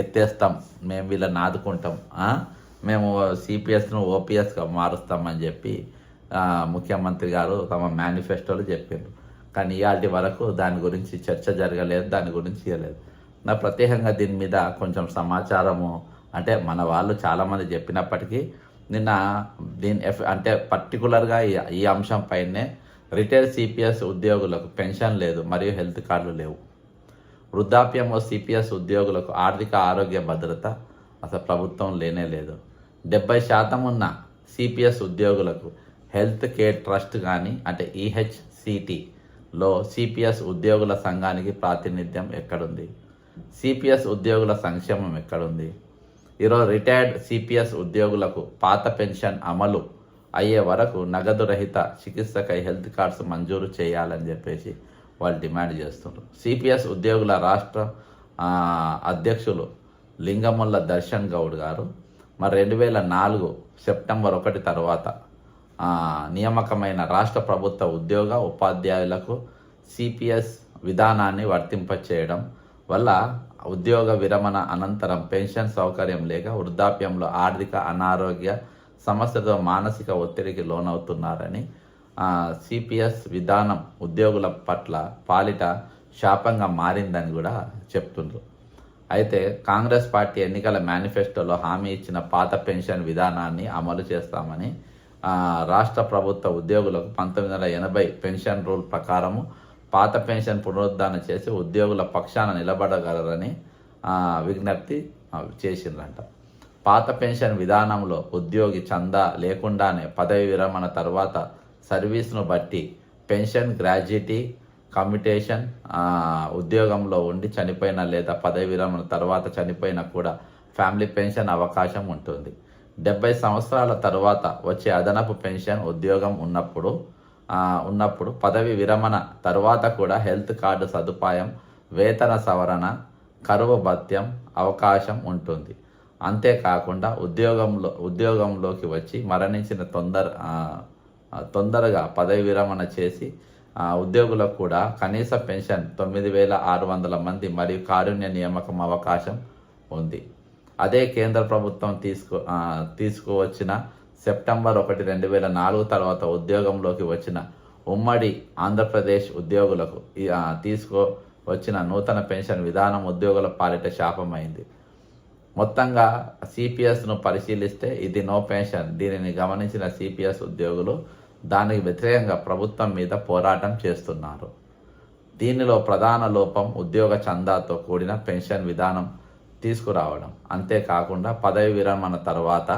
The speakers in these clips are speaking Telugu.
ఎత్తేస్తాం, మేము వీళ్ళని ఆదుకుంటాం, మేము సిపిఎస్ను ఓపీఎస్గా మారుస్తామని చెప్పి ముఖ్యమంత్రి గారు తమ మేనిఫెస్టోలో చెప్పారు. కానీ ఇవాళ వరకు దాని గురించి చర్చ జరగలేదు, దాని గురించి ఇవ్వలేదు. నా ప్రత్యేకంగా దీని మీద కొంచెం సమాచారము అంటే మన వాళ్ళు చాలామంది చెప్పినప్పటికీ నిన్న అంటే పర్టికులర్గా ఈ అంశం పైనే రిటైర్డ్ సిపిఎస్ ఉద్యోగులకు పెన్షన్ లేదు మరియు హెల్త్ కార్డులు లేవు. వృద్ధాప్యంలో సిపిఎస్ ఉద్యోగులకు ఆర్థిక ఆరోగ్య భద్రత అసలు ప్రభుత్వం లేనే లేదు. 70% ఉన్న సిపిఎస్ ఉద్యోగులకు హెల్త్ కేర్ ట్రస్ట్ కానీ అంటే ఈహెచ్సిటిలో సిపిఎస్ ఉద్యోగుల సంఘానికి ప్రాతినిధ్యం ఎక్కడుంది? సిపిఎస్ ఉద్యోగుల సంక్షేమం ఎక్కడుంది? ఈరోజు రిటైర్డ్ సిపిఎస్ ఉద్యోగులకు పాత పెన్షన్ అమలు అయ్యే వరకు నగదు రహిత చికిత్సకై హెల్త్ కార్డ్స్ మంజూరు చేయాలని చెప్పేసి వాళ్ళు డిమాండ్ చేస్తున్నారు. సిపిఎస్ ఉద్యోగుల రాష్ట్ర అధ్యక్షులు లింగముల్ల దర్శన్ గౌడ్ గారు మరి 2004 సెప్టెంబర్ 1 తర్వాత నియామకమైన రాష్ట్ర ప్రభుత్వ ఉద్యోగ ఉపాధ్యాయులకు సిపిఎస్ విధానాన్ని వర్తింపచేయడం వల్ల ఉద్యోగ విరమణ అనంతరం పెన్షన్ సౌకర్యం లేక వృద్ధాప్యంలో ఆర్థిక అనారోగ్య సమస్యతో మానసిక ఒత్తిడికి లోనవుతున్నారని సిపిఎస్ విధానం ఉద్యోగుల పట్ల పాలిట శాపంగా మారిందని కూడా చెప్తున్నారు. అయితే కాంగ్రెస్ పార్టీ ఎన్నికల మేనిఫెస్టోలో హామీ ఇచ్చిన పాత పెన్షన్ విధానాన్ని అమలు చేస్తామని రాష్ట్ర ప్రభుత్వ ఉద్యోగులకు 1980 పెన్షన్ రూల్ ప్రకారము పాత పెన్షన్ పునరుద్ధరణ చేసి ఉద్యోగుల పక్షాన నిలబడగలరని విజ్ఞప్తి చేసిందంట. పాత పెన్షన్ విధానంలో ఉద్యోగి చందా లేకుండానే పదవి విరమణ తర్వాత సర్వీస్ను బట్టి పెన్షన్, గ్రాడ్యుయేటీ, కమ్యూటేషన్, ఉద్యోగంలో ఉండి చనిపోయిన లేదా పదవి విరమణ తర్వాత చనిపోయినా కూడా ఫ్యామిలీ పెన్షన్ అవకాశం ఉంటుంది. 70 సంవత్సరాల తర్వాత వచ్చే అదనపు పెన్షన్ ఉద్యోగం ఉన్నప్పుడు పదవి విరమణ తర్వాత కూడా హెల్త్ కార్డు సదుపాయం, వేతన సవరణ, కరువు భత్యం అవకాశం ఉంటుంది. అంతేకాకుండా ఉద్యోగంలోకి వచ్చి మరణించిన తొందరగా పదవి విరమణ చేసి ఉద్యోగులకు కూడా కనీస పెన్షన్ 9,600 మంది మరియు కారుణ్య నియామకం అవకాశం ఉంది. అదే కేంద్ర ప్రభుత్వం తీసుకువచ్చిన సెప్టెంబర్ 1, 2004 తర్వాత ఉద్యోగంలోకి వచ్చిన ఉమ్మడి ఆంధ్రప్రదేశ్ ఉద్యోగులకు తీసుకువచ్చిన నూతన పెన్షన్ విధానం ఉద్యోగుల పాలిట శాపమైంది. మొత్తంగా సిపిఎస్ను పరిశీలిస్తే ఇది నో పెన్షన్. దీనిని గమనించిన సిపిఎస్ ఉద్యోగులు దానికి వ్యతిరేకంగా ప్రభుత్వం మీద పోరాటం చేస్తున్నారు. దీనిలో ప్రధాన లోపం ఉద్యోగ చందాతో కూడిన పెన్షన్ విధానం తీసుకురావడం. అంతేకాకుండా పదవి విరమణ తర్వాత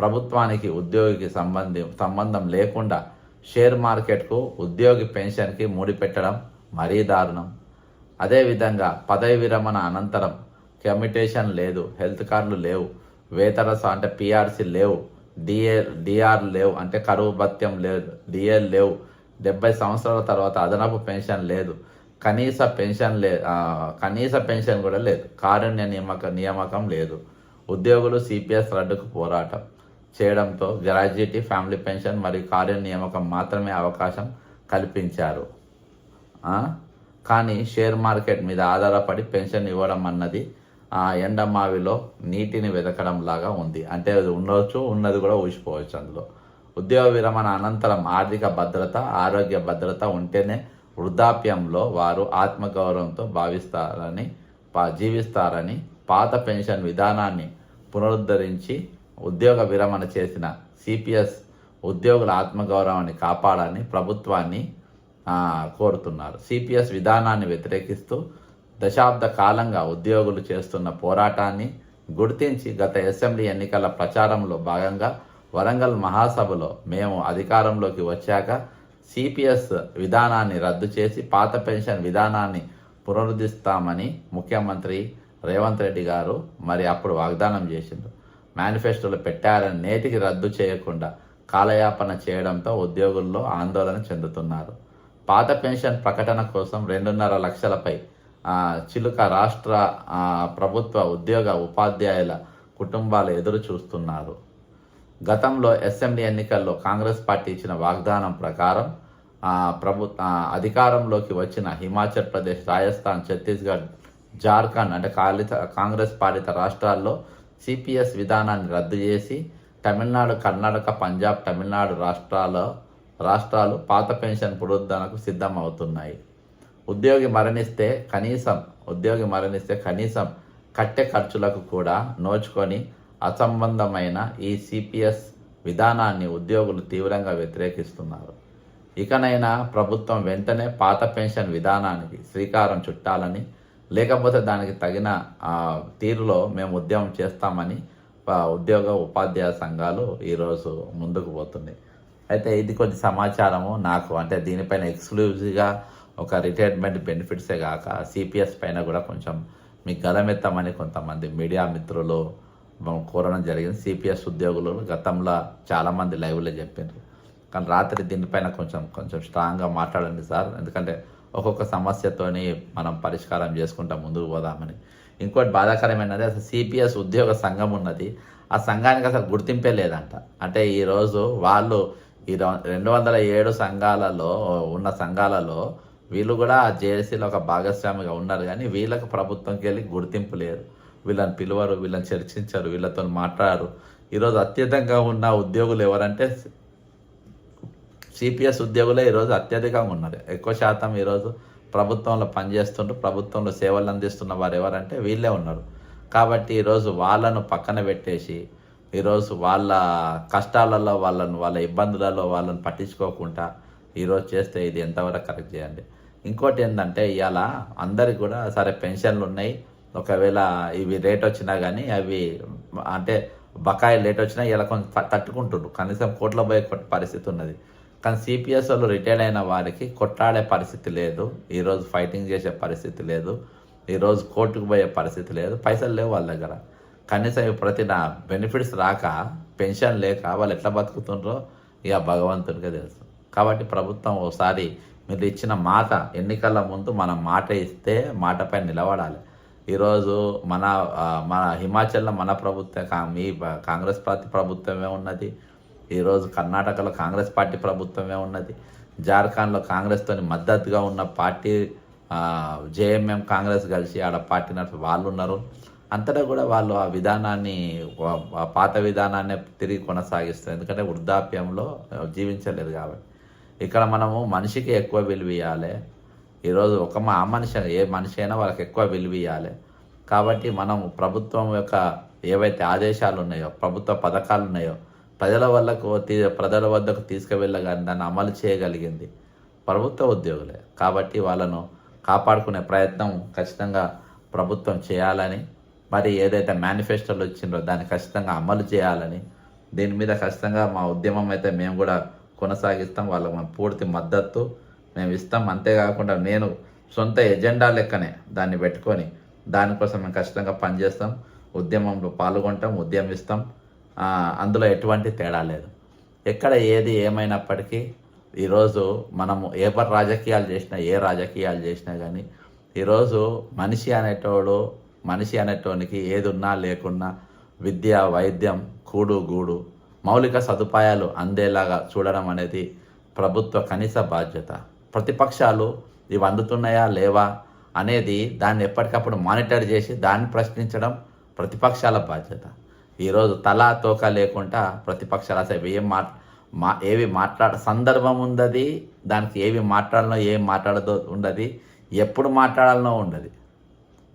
ప్రభుత్వానికి ఉద్యోగికి సంబంధం లేకుండా షేర్ మార్కెట్కు ఉద్యోగి పెన్షన్కి ముడిపెట్టడం మరీ దారుణం. అదేవిధంగా పదవి విరమణ అనంతరం కమ్యూటేషన్ లేదు, హెల్త్ కార్డులు లేవు, వేతన అంటే పిఆర్సీ లేవు, డిఆర్ లేవు అంటే కరువు భత్యం లేదు, డిఎల్ లేవు, 70 సంవత్సరాల తర్వాత అదనపు పెన్షన్ లేదు, కనీస పెన్షన్ కూడా లేదు, కారుణ్య నియామకం లేదు. ఉద్యోగులు సిపిఎస్ రద్దుకు పోరాటం చేయడంతో గ్రాడ్యుయేటీ, ఫ్యామిలీ పెన్షన్ మరియు కారుణ్య నియామకం మాత్రమే అవకాశం కల్పించారు. కానీ షేర్ మార్కెట్ మీద ఆధారపడి పెన్షన్ ఇవ్వడం అన్నది ఎండమావిలో నీటిని వెతకడం లాగా ఉంది. అంటే అది ఉండవచ్చు, ఉన్నది కూడా ఊసిపోవచ్చు. అందులో ఉద్యోగ విరమణ అనంతరం ఆర్థిక భద్రత, ఆరోగ్య భద్రత ఉంటేనే వృద్ధాప్యంలో వారు ఆత్మగౌరవంతో జీవిస్తారని పాత పెన్షన్ విధానాన్ని పునరుద్ధరించి ఉద్యోగ విరమణ చేసిన సిపిఎస్ ఉద్యోగుల ఆత్మగౌరవాన్ని కాపాడాలని ప్రభుత్వాన్ని కోరుతున్నారు. సిపిఎస్ విధానాన్ని వ్యతిరేకిస్తూ దశాబ్ద కాలంగా ఉద్యోగులు చేస్తున్న పోరాటాన్ని గుర్తించి గత అసెంబ్లీ ఎన్నికల ప్రచారంలో భాగంగా వరంగల్ మహాసభలో మేము అధికారంలోకి వచ్చాక సిపిఎస్ విధానాన్ని రద్దు చేసి పాత పెన్షన్ విధానాన్ని పునరుద్ధరిస్తామని ముఖ్యమంత్రి రేవంత్ రెడ్డి గారు మరి అప్పుడు వాగ్దానం చేసిండ్రు. మేనిఫెస్టోలో పెట్టారని నేటికి రద్దు చేయకుండా కాలయాపన చేయడంతో ఉద్యోగుల్లో ఆందోళన చెందుతున్నారు. పాత పెన్షన్ ప్రకటన కోసం 2.5 లక్షలపై చిలుక రాష్ట్ర ప్రభుత్వ ఉద్యోగ ఉపాధ్యాయుల కుటుంబాలు ఎదురు చూస్తున్నారు. గతంలో అసెంబ్లీ ఎన్నికల్లో కాంగ్రెస్ పార్టీ ఇచ్చిన వాగ్దానం ప్రకారం అధికారంలోకి వచ్చిన హిమాచల్ ప్రదేశ్, రాజస్థాన్, ఛత్తీస్గఢ్, జార్ఖండ్ అంటే కాంగ్రెస్ పాలిత రాష్ట్రాల్లో సిపిఎస్ విధానాన్ని రద్దు చేసి తమిళనాడు, కర్ణాటక, పంజాబ్, తమిళనాడు రాష్ట్రాలు పాత పెన్షన్ పునరుద్ధరణకు సిద్ధమవుతున్నాయి. ఉద్యోగి మరణిస్తే కనీసం కట్టె ఖర్చులకు కూడా నోచుకొని అసంబంధమైన ఈ సిపిఎస్ విధానాన్ని ఉద్యోగులు తీవ్రంగా వ్యతిరేకిస్తున్నారు. ఇకనైనా ప్రభుత్వం వెంటనే పాత పెన్షన్ విధానానికి శ్రీకారం చుట్టాలని, లేకపోతే దానికి తగిన తీరులో మేము ఉద్యమం చేస్తామని ఉద్యోగ ఉపాధ్యాయ సంఘాలు ఈరోజు ముందుకు పోతున్నాయి. అయితే ఇది కొద్ది సమాచారము నాకు, అంటే దీనిపైన ఎక్స్క్లూజివ్గా ఒక రిటైర్మెంట్ బెనిఫిట్సే కాక సిపిఎస్ పైన కూడా కొంచెం మీకు గలమెత్తామని కొంతమంది మీడియా మిత్రులు కోరడం జరిగింది. సిపిఎస్ ఉద్యోగులు గతంలో చాలామంది లైవ్లో చెప్పారు, కానీ రాత్రి దీనిపైన కొంచెం స్ట్రాంగ్గా మాట్లాడండి సార్, ఎందుకంటే ఒక్కొక్క సమస్యతోని మనం పరిష్కారం చేసుకుంటా ముందుకు పోదామని. ఇంకోటి బాధాకరమైనది, అసలు సిపిఎస్ ఉద్యోగ సంఘం ఉన్నది, ఆ సంఘానికి అసలు గుర్తింపే లేదంట. అంటే ఈరోజు వాళ్ళు ఈ 207 సంఘాలలో ఉన్న సంఘాలలో వీళ్ళు కూడా ఆ జేఏసీలో ఒక భాగస్వామిగా ఉన్నారు, కానీ వీళ్ళకి ప్రభుత్వంకి వెళ్ళి గుర్తింపు లేదు. వీళ్ళని పిలువరు, వీళ్ళని చర్చించరు, వీళ్ళతో మాట్లాడరు. ఈరోజు అత్యధికంగా ఉన్న ఉద్యోగులు ఎవరంటే సిపిఎస్ ఉద్యోగులే ఈరోజు అత్యధికంగా ఉన్నారు. ఎక్కువ శాతం ఈరోజు ప్రభుత్వంలో పనిచేస్తుంటూ ప్రభుత్వంలో సేవలు అందిస్తున్న వారు ఎవరంటే వీళ్ళే ఉన్నారు. కాబట్టి ఈరోజు వాళ్ళను పక్కన పెట్టేసి ఈరోజు వాళ్ళ కష్టాలలో వాళ్ళ ఇబ్బందులలో వాళ్ళని పట్టించుకోకుండా ఈరోజు చేస్తే ఇది ఎంతవరకు కరెక్ట్ చేయండి. ఇంకోటి ఏంటంటే ఇవాళ అందరికి కూడా సరే పెన్షన్లు ఉన్నాయి, ఒకవేళ ఇవి రేట్ వచ్చినా కానీ అవి అంటే బకాయి లేట్ వచ్చినా ఇలా కొంచెం తట్టుకుంటుండ్రు, కనీసం కోట్ల పోయే పరిస్థితి ఉన్నది. కానీ సిపిఎస్ వాళ్ళు రిటైర్డ్ అయిన వారికి కొట్లాడే పరిస్థితి లేదు, ఈరోజు ఫైటింగ్ చేసే పరిస్థితి లేదు, ఈరోజు కోర్టుకు పోయే పరిస్థితి లేదు, పైసలు లేవు వాళ్ళ దగ్గర. కనీసం ప్రతి బెనిఫిట్స్ రాక, పెన్షన్ లేక వాళ్ళు ఎట్లా బతుకుతుండ్రో ఇక భగవంతుడికే తెలుసు. కాబట్టి ప్రభుత్వం ఒకసారి మీరు ఇచ్చిన మాట, ఎన్నికల ముందు మనం మాట ఇస్తే మాటపై నిలబడాలి. ఈరోజు మన హిమాచల్లో మన ప్రభుత్వం, మీ కాంగ్రెస్ పార్టీ ప్రభుత్వమే ఉన్నది, ఈరోజు కర్ణాటకలో కాంగ్రెస్ పార్టీ ప్రభుత్వమే ఉన్నది, జార్ఖండ్లో కాంగ్రెస్తో మద్దతుగా ఉన్న పార్టీ జేఎంఎం కాంగ్రెస్ కలిసి ఆడ పార్టీ వాళ్ళు ఉన్నారు. అంతటా కూడా వాళ్ళు ఆ విధానాన్ని, పాత విధానాన్ని తిరిగి కొనసాగిస్తారు, ఎందుకంటే వృద్ధాప్యంలో జీవించలేదు కాబట్టి. ఇక్కడ మనము మనిషికి ఎక్కువ విలువ ఇవ్వాలి. ఈరోజు ఆ మనిషి, ఏ మనిషి అయినా వాళ్ళకి ఎక్కువ విలువ ఇవ్వాలి. కాబట్టి మనం ప్రభుత్వం యొక్క ఏవైతే ఆదేశాలు ఉన్నాయో, ప్రభుత్వ పథకాలు ఉన్నాయో ప్రజల వద్దకు తీసుకువెళ్ళగానే దాన్ని అమలు చేయగలిగింది ప్రభుత్వ ఉద్యోగులే. కాబట్టి వాళ్ళను కాపాడుకునే ప్రయత్నం ఖచ్చితంగా ప్రభుత్వం చేయాలని, మరి ఏదైతే మేనిఫెస్టోలు వచ్చిందో దాన్ని ఖచ్చితంగా అమలు చేయాలని, దీని మీద ఖచ్చితంగా మా ఉద్యమం అయితే మేము కూడా కొనసాగిస్తాం, వాళ్ళకు మేము పూర్తి మద్దతు మేము ఇస్తాం. అంతేకాకుండా నేను సొంత ఎజెండా లెక్కనే దాన్ని పెట్టుకొని దానికోసం మేము ఖచ్చితంగా పనిచేస్తాం, ఉద్యమంలో పాల్గొంటాం, ఉద్యమిస్తాం. అందులో ఎటువంటి తేడా లేదు. ఎక్కడ ఏది ఏమైనప్పటికీ ఈరోజు మనము ఏ రాజకీయాలు చేసినా కానీ ఈరోజు మనిషి అనేటోనికి ఏది ఉన్నా లేకున్నా విద్య, వైద్యం, గూడు, మౌలిక సదుపాయాలు అందేలాగా చూడడం అనేది ప్రభుత్వ కనీస బాధ్యత. ప్రతిపక్షాలు ఇవి అందుతున్నాయా లేవా అనేది దాన్ని ఎప్పటికప్పుడు మానిటర్ చేసి దాన్ని ప్రశ్నించడం ప్రతిపక్షాల బాధ్యత. ఈరోజు తలా తోక లేకుండా ప్రతిపక్షాలు అసలు ఏవి సందర్భం ఉండదు, దానికి ఏవి మాట్లాడాలనో ఏం మాట్లాడదో ఉండదు, ఎప్పుడు మాట్లాడాలనో ఉండదు.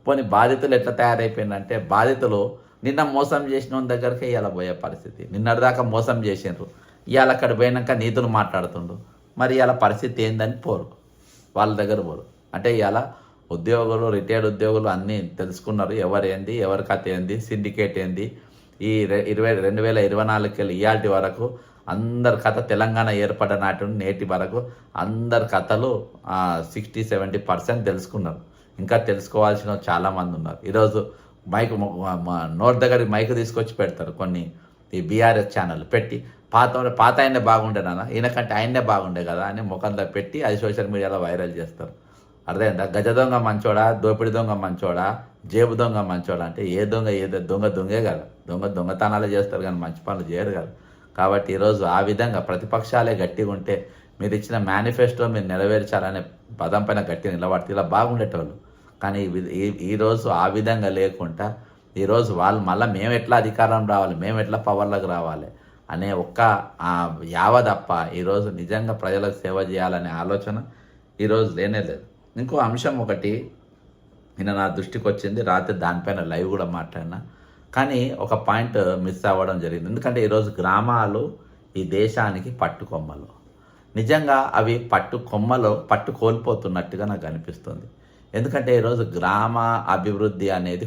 పోనీ బాధితులు ఎట్లా తయారైపోయిందంటే, బాధితులు నిన్న మోసం చేసిన దగ్గరికి ఇవాళ పోయే పరిస్థితి. నిన్నటిదాకా మోసం చేసిండ్రు, ఇవాళ అక్కడ పోయినాక నీతులు మాట్లాడుతుండ్రు. మరి ఇవాళ పరిస్థితి ఏందని పోరు, వాళ్ళ దగ్గర పోరు. అంటే ఇవాళ ఉద్యోగులు, రిటైర్డ్ ఉద్యోగులు అన్నీ తెలుసుకున్నారు, ఎవరేంది, ఎవరి కథ ఏంది, సిండికేట్ ఏంది. ఈ 2024 వెళ్ళి ఇవాటి వరకు అందరి కథ, తెలంగాణ ఏర్పడ్డ నాటి నేటి వరకు అందరి కథలు 60-70% తెలుసుకున్నారు. ఇంకా తెలుసుకోవాల్సిన చాలామంది ఉన్నారు. ఈరోజు నోట్ దగ్గరికి మైక్ తీసుకొచ్చి పెడతారు కొన్ని ఈ బీఆర్ఎస్ ఛానల్ పెట్టి, పాత ఆయనే బాగుండేనా, ఈయనకంటే ఆయనే బాగుండే కదా అని ముఖంలో పెట్టి అది సోషల్ మీడియాలో వైరల్ చేస్తారు. అర్థమైందా? గజ దొంగ మంచోడా, దోపిడి దొంగ మంచోడా, జేబు దొంగ మంచోడా అంటే ఏ దొంగే కదా. దొంగతనాలే చేస్తారు కానీ మంచి పనులు చేయరు కదా. కాబట్టి ఈరోజు ఆ విధంగా ప్రతిపక్షాలే గట్టిగా ఉంటే, మీరు ఇచ్చిన మేనిఫెస్టో మీరు నెరవేర్చాలనే పదం పైన గట్టిగా నిలబడితే ఇలా బాగుండేటోళ్ళు. కానీ ఈరోజు ఆ విధంగా లేకుండా ఈరోజు వాళ్ళు మళ్ళీ మేము ఎట్లా అధికారం రావాలి, మేము ఎట్లా పవర్లోకి రావాలి అనే ఒక్క యావ తప్ప ఈరోజు నిజంగా ప్రజలకు సేవ చేయాలనే ఆలోచన ఈరోజు లేనే లేదు. ఇంకో అంశం ఒకటి నిన్న నా దృష్టికి వచ్చింది, రాత్రి దానిపైన లైవ్ కూడా మాట్లాడినా, కానీ ఒక పాయింట్ మిస్ అవ్వడం జరిగింది. ఎందుకంటే ఈరోజు గ్రామాలు ఈ దేశానికి పట్టుకొమ్మలు. నిజంగా అవి పట్టు కోల్పోతున్నట్టుగా నాకు అనిపిస్తుంది. ఎందుకంటే ఈరోజు గ్రామ అభివృద్ధి అనేది